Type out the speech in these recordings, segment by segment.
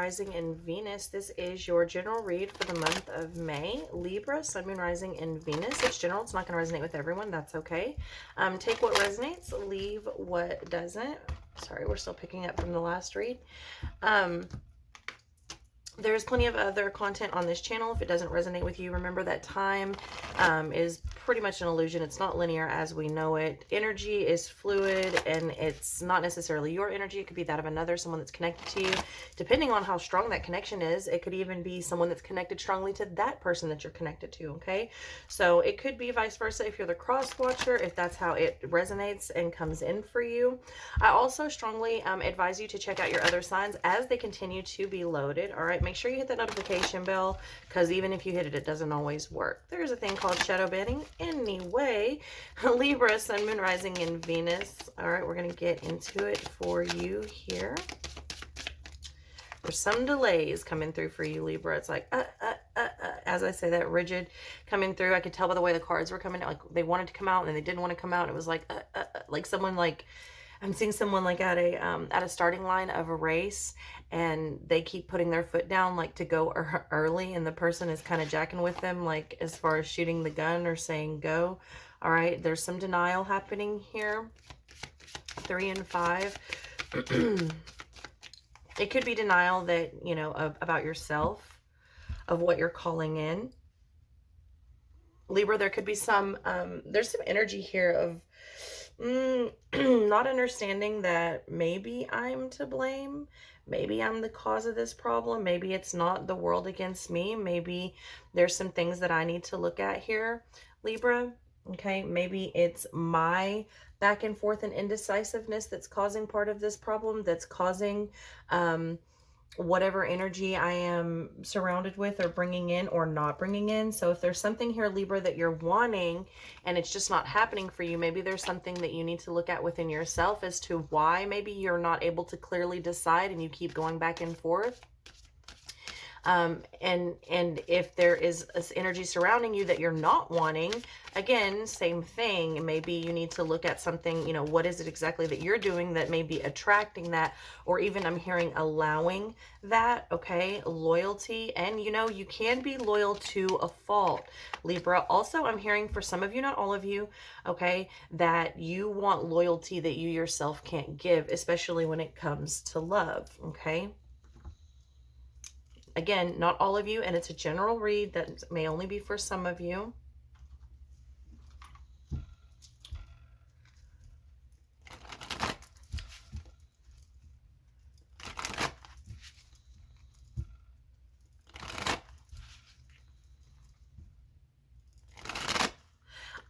Rising, and Venus. This is your general read for the month of May. Libra, Sun, Moon, Rising, and Venus. It's general. It's not going to resonate with everyone. That's okay. Take what resonates, leave what doesn't. Sorry, we're still picking up from the last read. There's plenty of other content on this channel. If it doesn't resonate with you, remember that time is pretty much an illusion. It's not linear as we know it. Energy is fluid, and it's not necessarily your energy. It could be that of another, someone that's connected to you. Depending on how strong that connection is, it could even be someone that's connected strongly to that person that you're connected to, okay? So it could be vice versa if you're the cross watcher, if that's how it resonates and comes in for you. I also strongly advise you to check out your other signs as they continue to be loaded, all right? Make sure you hit that notification bell, because even if you hit it, it doesn't always work. There's a thing called shadow banning. Anyway, Libra, Sun, Moon, Rising, and Venus. All right, we're going to get into it for you here. There's some delays coming through for you, Libra. It's like, as I say that, rigid coming through. I could tell by the way the cards were coming out. Like, they wanted to come out, and then they didn't want to come out. It was like someone like... I'm seeing someone like at a starting line of a race, and they keep putting their foot down like to go early, and the person is kind of jacking with them, like as far as shooting the gun or saying go. All right, there's some denial happening here. 3 and 5. It could be denial that, you know, about yourself, of what you're calling in. Libra, there could be some, there's some energy here of not understanding that maybe I'm to blame. Maybe I'm the cause of this problem. Maybe it's not the world against me. Maybe there's some things that I need to look at here, Libra. Okay, maybe it's my back and forth and indecisiveness that's causing part of this problem, that's causing whatever energy I am surrounded with or bringing in or not bringing in. So if there's something here, Libra, that you're wanting and it's just not happening for you, maybe there's something that you need to look at within yourself as to why maybe you're not able to clearly decide and you keep going back and forth. And if there is this energy surrounding you that you're not wanting, again, same thing. Maybe you need to look at something, you know, what is it exactly that you're doing that may be attracting that, or even I'm hearing allowing that, okay? Loyalty, and you know, you can be loyal to a fault, Libra. Also, I'm hearing for some of you, not all of you, okay, that you want loyalty that you yourself can't give, especially when it comes to love, okay? Again, not all of you, and it's a general read that may only be for some of you.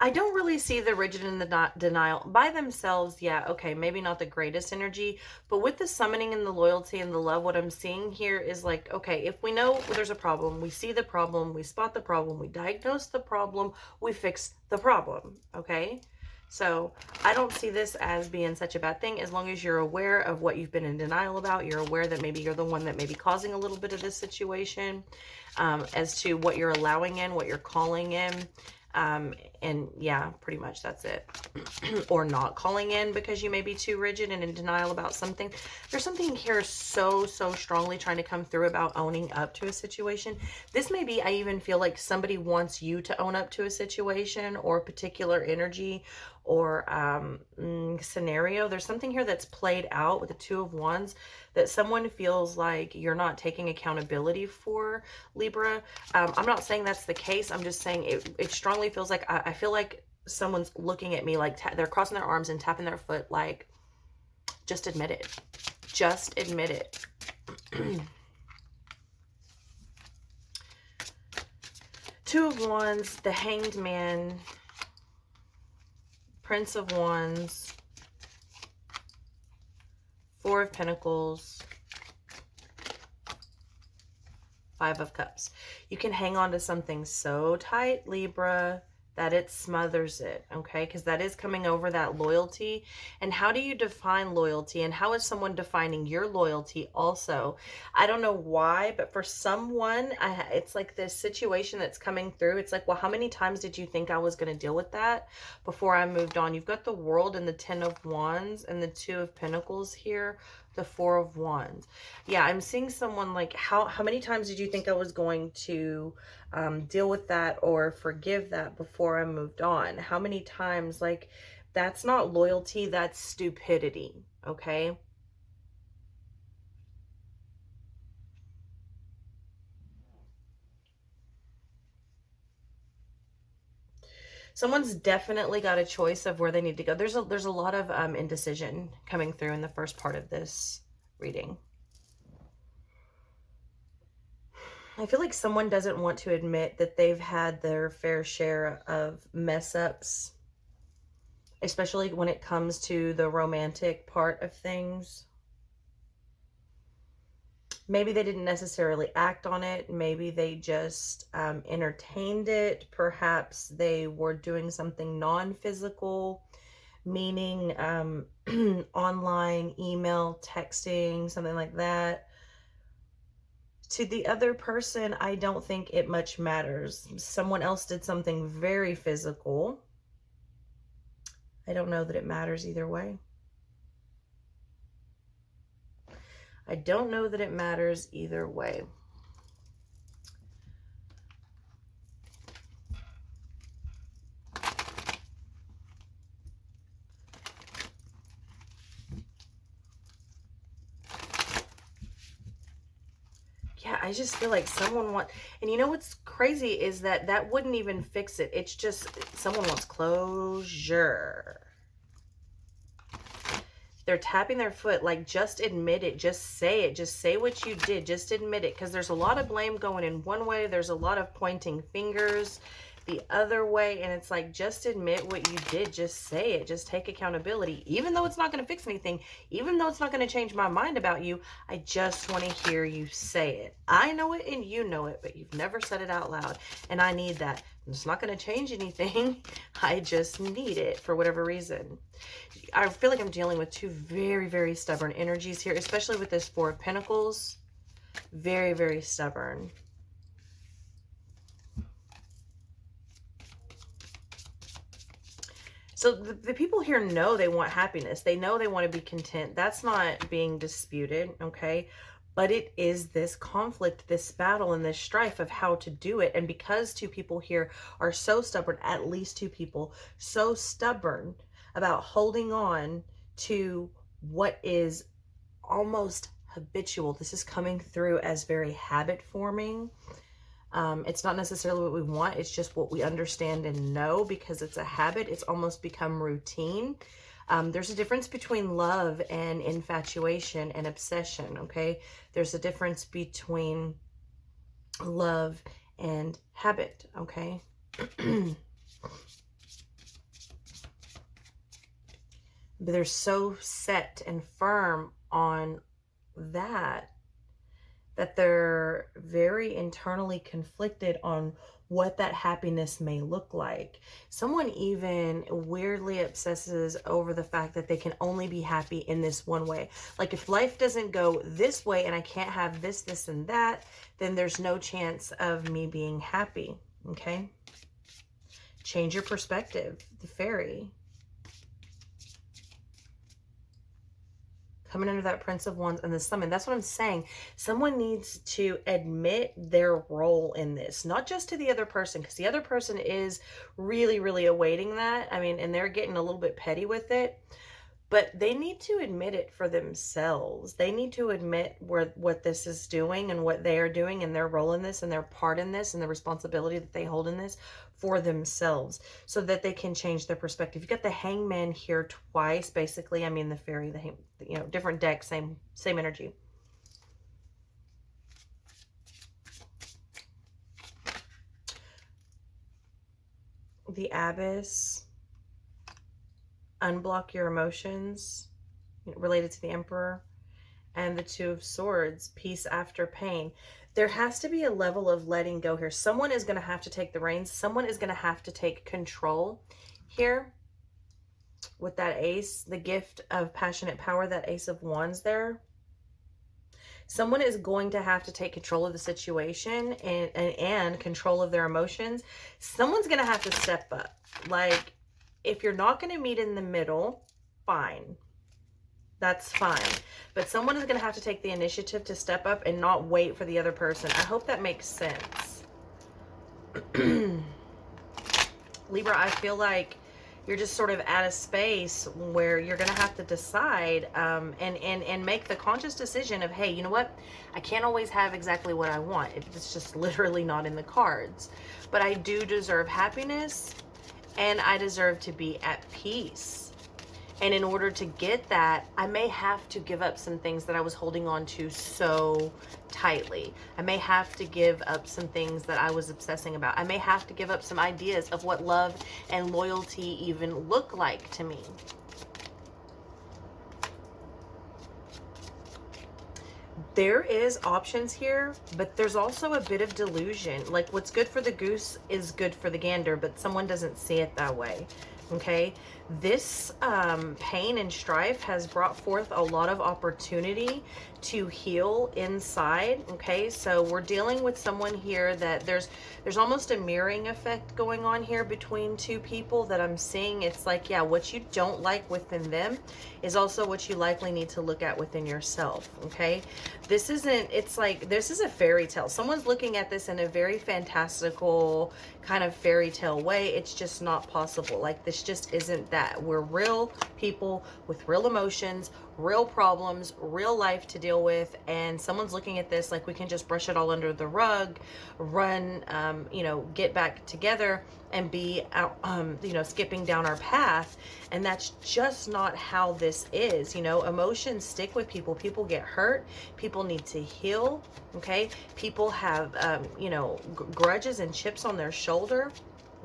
I don't really see the rigid and the denial by themselves. Yeah, okay, maybe not the greatest energy, but with the summoning and the loyalty and the love, what I'm seeing here is like, okay, if we know there's a problem, we see the problem, we spot the problem, we diagnose the problem, we fix the problem, okay? So I don't see this as being such a bad thing as long as you're aware of what you've been in denial about. You're aware that maybe you're the one that may be causing a little bit of this situation, as to what you're allowing in, what you're calling in. And yeah, pretty much that's it. Or not calling in because you may be too rigid and in denial about something. There's something here so strongly trying to come through about owning up to a situation. This may be, I even feel like somebody wants you to own up to a situation or a particular energy or scenario. There's something here that's played out with the Two of Wands that someone feels like you're not taking accountability for, Libra. I'm not saying that's the case. I'm just saying it strongly feels like, I feel like someone's looking at me like they're crossing their arms and tapping their foot like, just admit it. Just admit it. Two of Wands, the Hanged Man, Prince of Wands, Four of Pentacles, Five of Cups. You can hang on to something so tight, Libra, that it smothers it, okay? Because that is coming over that loyalty. And how do you define loyalty? And how is someone defining your loyalty also? I don't know why, but for someone, it's like this situation that's coming through. It's like, well, how many times did you think I was going to deal with that before I moved on? You've got the World and the Ten of Wands and the Two of Pentacles here The Four of Wands. Yeah, I'm seeing someone like, how many times did you think I was going to deal with that or forgive that before I moved on? How many times? Like, that's not loyalty, that's stupidity, okay? Someone's definitely got a choice of where they need to go. There's a lot of indecision coming through in the first part of this reading. I feel like someone doesn't want to admit that they've had their fair share of mess ups, especially when it comes to the romantic part of things. Maybe they didn't necessarily act on it. Maybe they just entertained it. Perhaps they were doing something non-physical, meaning online, email, texting, something like that. To the other person, I don't think it much matters. Someone else did something very physical. I don't know that it matters either way. I don't know that it matters either way. Yeah, I just feel like someone wants, and you know what's crazy is that that wouldn't even fix it. It's just someone wants closure. They're tapping their foot, like, just admit it, just say it, just say what you did, just admit it, because there's a lot of blame going in one way, there's a lot of pointing fingers the other way, and it's like, just admit what you did, just say it, just take accountability, even though it's not going to fix anything, even though it's not going to change my mind about you. I just want to hear you say it. I know it and you know it, but you've never said it out loud, and I need that. It's not going to change anything. I just need it for whatever reason. I feel like I'm dealing with two very, very stubborn energies here, especially with this Four of Pentacles. Very, very stubborn. So the people here know they want happiness. They know they want to be content. That's not being disputed, okay? But it is this conflict, this battle, and this strife of how to do it. And because two people here are so stubborn, at least two people, so stubborn about holding on to what is almost habitual. This is coming through as very habit forming. It's not necessarily what we want. It's just what we understand and know, because it's a habit. It's almost become routine. There's a difference between love and infatuation and obsession, okay? There's a difference between love and habit, okay? But they're so set and firm on that they're very internally conflicted on what that happiness may look like. Someone even weirdly obsesses over the fact that they can only be happy in this one way. Like, if life doesn't go this way and I can't have this, this, and that, then there's no chance of me being happy, okay? Change your perspective, the fairy. Coming under that Prince of Wands and the Summon. That's what I'm saying. Someone needs to admit their role in this, not just to the other person, because the other person is really, really awaiting that. I mean, and they're getting a little bit petty with it, but they need to admit it for themselves. They need to admit what this is doing and what they are doing and their role in this and their part in this and the responsibility that they hold in this for themselves, so that they can change their perspective. You got the Hangman here twice, basically. I mean, the fairy, different deck, same energy. The Abyss, unblock your emotions, related to the Emperor, and the Two of Swords, peace after pain. There has to be a level of letting go here. Someone is going to have to take the reins. Someone is going to have to take control here with that Ace, the gift of passionate power, that Ace of Wands there. Someone is going to have to take control of the situation and control of their emotions. Someone's going to have to step up. Like, if you're not going to meet in the middle, fine. That's fine. But someone is going to have to take the initiative to step up and not wait for the other person. I hope that makes sense. Libra, I feel like you're just sort of at a space where you're going to have to decide and make the conscious decision of, hey, you know what? I can't always have exactly what I want. It's just literally not in the cards. But I do deserve happiness, and I deserve to be at peace. And in order to get that, I may have to give up some things that I was holding on to so tightly. I may have to give up some things that I was obsessing about. I may have to give up some ideas of what love and loyalty even look like to me. There is options here, but there's also a bit of delusion. Like, what's good for the goose is good for the gander, but someone doesn't see it that way. Okay, this pain and strife has brought forth a lot of opportunity to heal inside. Okay, so we're dealing with someone here that there's almost a mirroring effect going on here between two people that I'm seeing. It's like, yeah, what you don't like within them is also what you likely need to look at within yourself. Okay, this isn't, it's like, this is a fairy tale. Someone's looking at this in a very fantastical kind of fairy tale way. It's just not possible. Like, this just isn't that. We're real people with real emotions, real problems, real life to deal with, and someone's looking at this like we can just brush it all under the rug, run, you know, get back together and be out, you know, skipping down our path. And that's just not how this is. You know, emotions stick with people. People get hurt. People need to heal. Okay, people have you know, grudges and chips on their shoulder.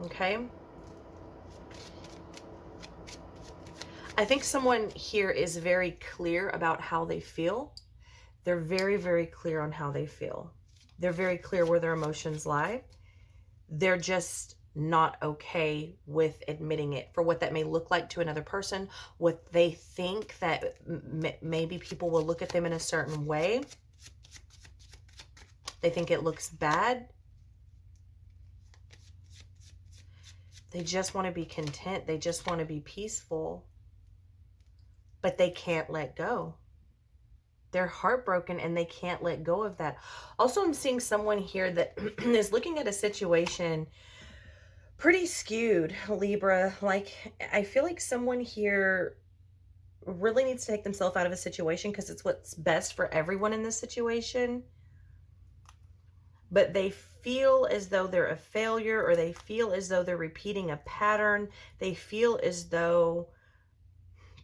Okay, I think someone here is very clear about how they feel. They're very, very clear on how they feel. They're very clear where their emotions lie. They're just not okay with admitting it for what that may look like to another person, what they think that maybe people will look at them in a certain way. They think it looks bad. They just want to be content. They just want to be peaceful, but they can't let go. They're heartbroken and they can't let go of that. Also, I'm seeing someone here that is looking at a situation pretty skewed, Libra. Like, I feel like someone here really needs to take themselves out of a situation because it's what's best for everyone in this situation. But they feel as though they're a failure, or they feel as though they're repeating a pattern. They feel as though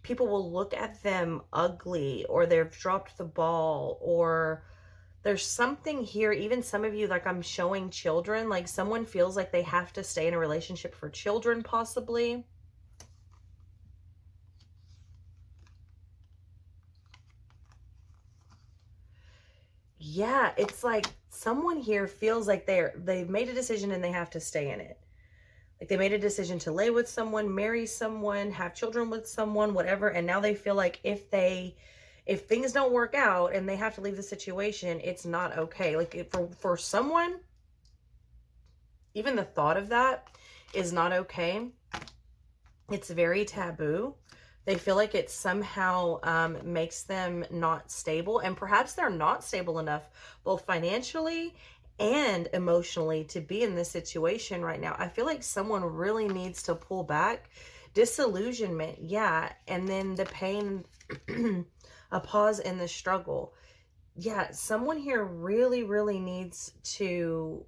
people will look at them ugly, or they've dropped the ball, or there's something here. Even some of you, like, I'm showing children, like someone feels like they have to stay in a relationship for children, possibly. Yeah, it's like someone here feels like they've made a decision and they have to stay in it. Like, they made a decision to lay with someone, marry someone, have children with someone, whatever. And now they feel like if things don't work out and they have to leave the situation, it's not okay. Like, for someone, even the thought of that is not okay. It's very taboo. They feel like it somehow makes them not stable. And perhaps they're not stable enough, both financially and emotionally, to be in this situation right now. I feel like someone really needs to pull back. Disillusionment, yeah. And then the pain, a pause in the struggle. Yeah, someone here really, really needs to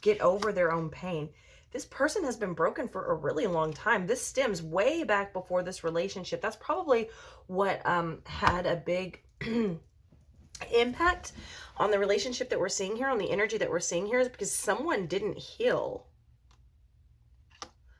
get over their own pain. This person has been broken for a really long time. This stems way back before this relationship. That's probably what had a big impact on the relationship that we're seeing here, on the energy that we're seeing here, is because someone didn't heal.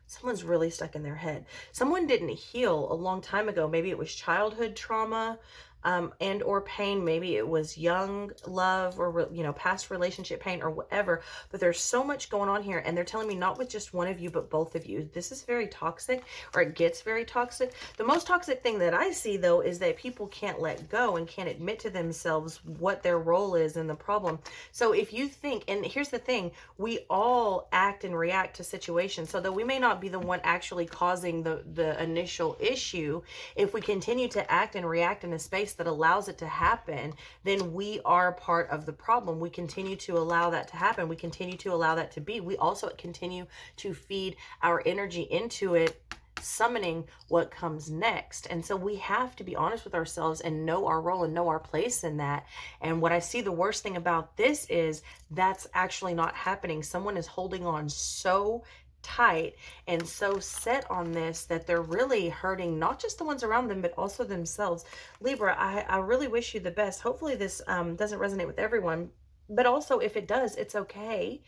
Someone's really stuck in their head. Someone didn't heal a long time ago. Maybe it was childhood trauma. and or pain. Maybe it was young love or, you know, past relationship pain or whatever, but there's so much going on here. And they're telling me not with just one of you, but both of you. This is very toxic, or it gets very toxic. The most toxic thing that I see though is that people can't let go and can't admit to themselves what their role is in the problem. So if you think, and here's the thing, we all act and react to situations. So that we may not be the one actually causing the initial issue, if we continue to act and react in a space that allows it to happen, then we are part of the problem. We continue to allow that to happen. We continue to allow that to be. We also continue to feed our energy into it, summoning what comes next. And so we have to be honest with ourselves and know our role and know our place in that. And what I see the worst thing about this is that's actually not happening. Someone is holding on so tight and so set on this that they're really hurting not just the ones around them, but also themselves. Libra, I really wish you the best. Hopefully this doesn't resonate with everyone, but also if it does, it's okay,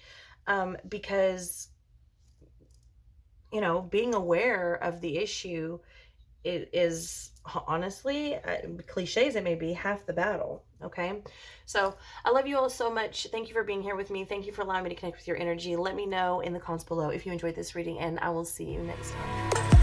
because, you know, being aware of the issue is honestly, cliche as it may be, half the battle. Okay, so I love you all so much. Thank you for being here with me. Thank you for allowing me to connect with your energy. Let me know in the comments below if you enjoyed this reading, and I will see you next time.